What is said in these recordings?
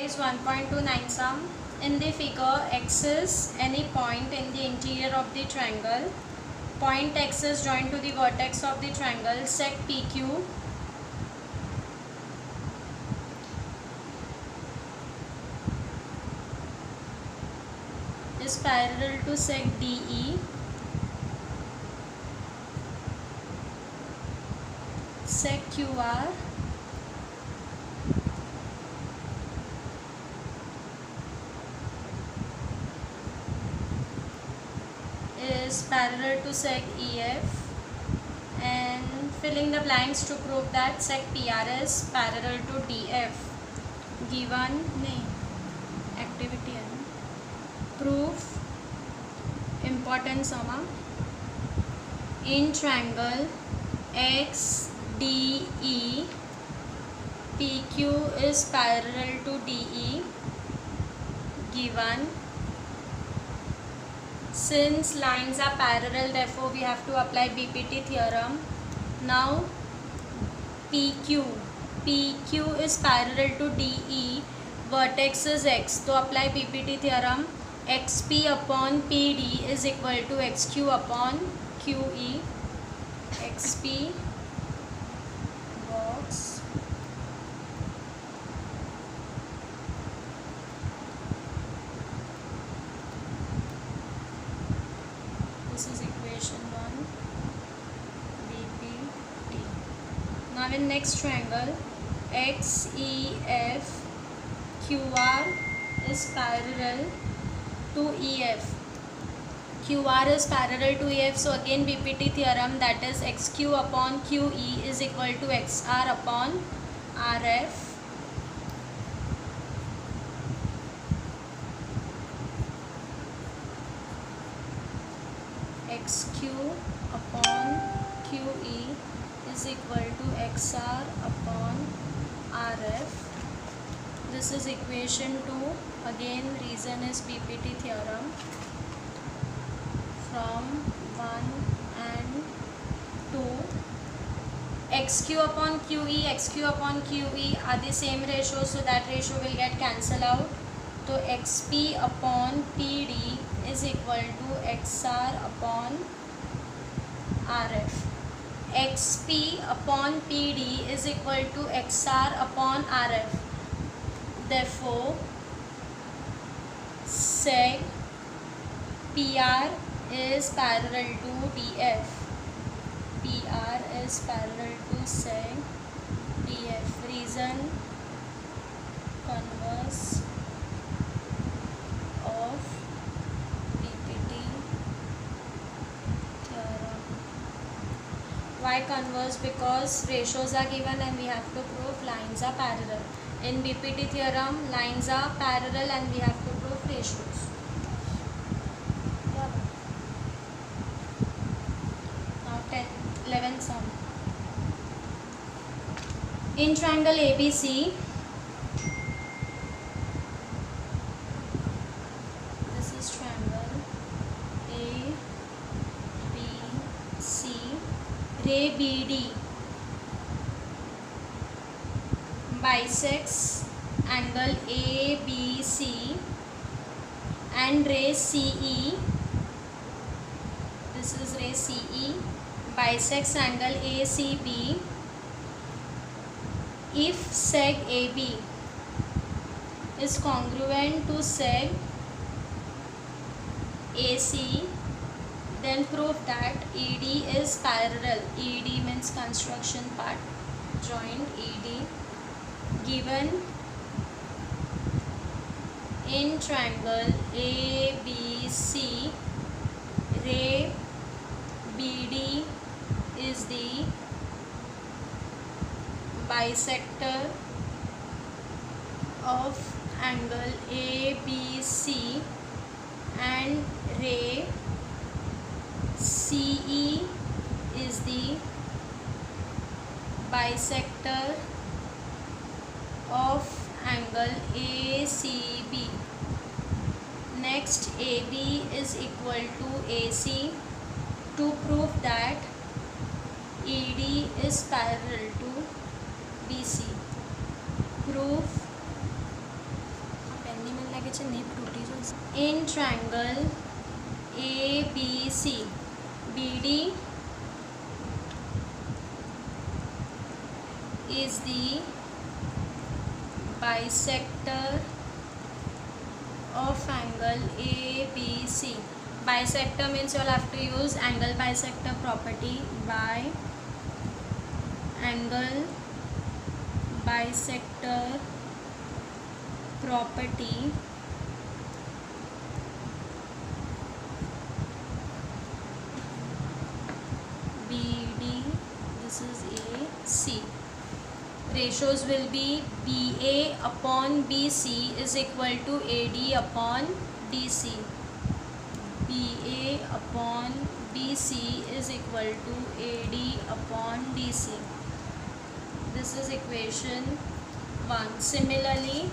Exercise 1.29 sum. In the figure, X is any point in the interior of the triangle. Point X is joined to the vertex of the triangle. Sec PQ is parallel to sec DE. Sec QR is parallel to sec EF, and filling the blanks to prove that sec PR is parallel to DF. Given activity and proof important summa. In triangle XDE, PQ is parallel to DE. Given since lines are parallel, therefore we have to apply BPT theorem. Now PQ is parallel to DE, vertex is X, so apply BPT theorem. XP upon PD is equal to XQ upon QE. XP box this is equation 1 BPT. Now in next triangle XEF, QR is parallel to EF. QR is parallel to EF, so again BPT theorem, that is XQ upon QE is equal to XR upon RF. XQ upon QE is equal to XR upon RF. This is equation 2. Again reason is BPT theorem. From 1 and 2, XQ upon QE, XQ upon QE are the same ratio, so that ratio will get cancelled out. So XP upon PD is equal to XR upon RF. XP upon PD is equal to XR upon RF. Therefore, sec PR is parallel to DF. PR is parallel to sec DF. Reason converse of BPT theorem. Why converse? Because ratios are given and we have to prove lines are parallel. In BPT theorem, lines are parallel and we have to prove ratios. Now 11th sum. In triangle ABC, this is triangle ABC, ray BD bisects angle ABC and ray CE. This is ray CE bisects angle ACB. If sec AB is congruent to sec AC, then prove that ED is parallel. ED means construction part, joint ED. Given in triangle ABC, ray BD is the bisector of angle ABC and ray CE is the bisector of angle ACB. Next, AB is equal to AC. To prove that ED is parallel to BC. Proof In triangle ABC, BD is the bisector of angle ABC. Bisector means you will have to use angle bisector property. By angle bisector property BD, this is AC. Ratios will be BA upon BC is equal to AD upon DC. BA upon BC is equal to AD upon DC. This is equation 1. Similarly,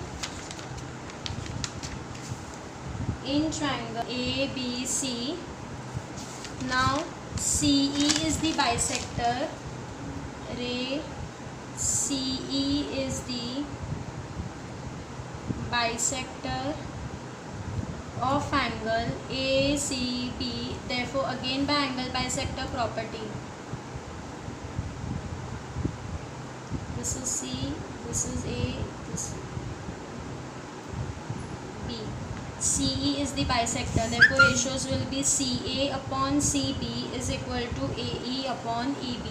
in triangle ABC, now CE is the bisector, ray CE is the bisector of angle ACB. Therefore, again by angle bisector property, this is C, this is A, this is B. CE is the bisector. Therefore, ratios will be CA upon CB is equal to AE upon EB.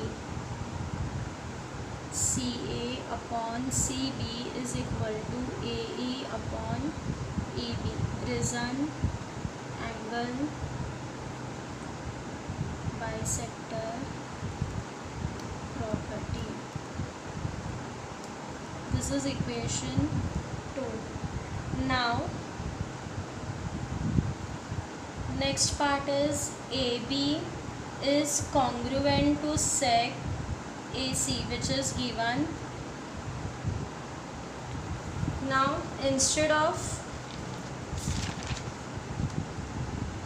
CA upon CB is equal to AE upon EB. Reason angle bisector property. This is equation 2. Now, next part is AB is congruent to sec AC, which is given. Now, instead of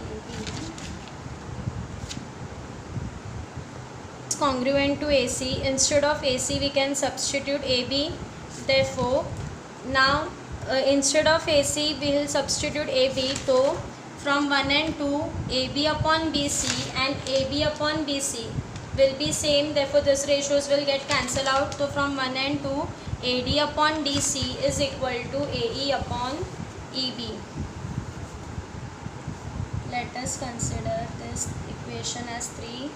AB is congruent to AC, instead of AC we can substitute AB. Therefore, now instead of AC we will substitute AB. So, from 1 and 2, AB upon BC and AB upon BC will be same. Therefore, this ratios will get cancelled out. So, from 1 and 2, AD upon DC is equal to AE upon EB. Let us consider this equation as 3.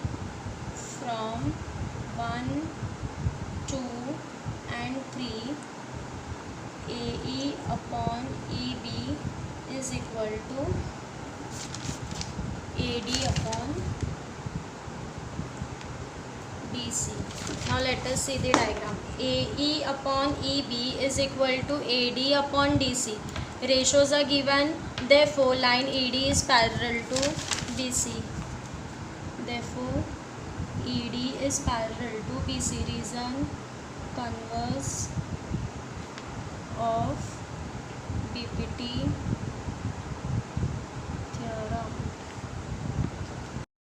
From 1, 2 and 3, AE upon EB is equal to AD upon BC. Now let us see the diagram. AE upon EB is equal to AD upon DC. Ratios are given. Therefore, line ED is parallel to BC. Therefore, ED is parallel to BC. Reason converse of BPT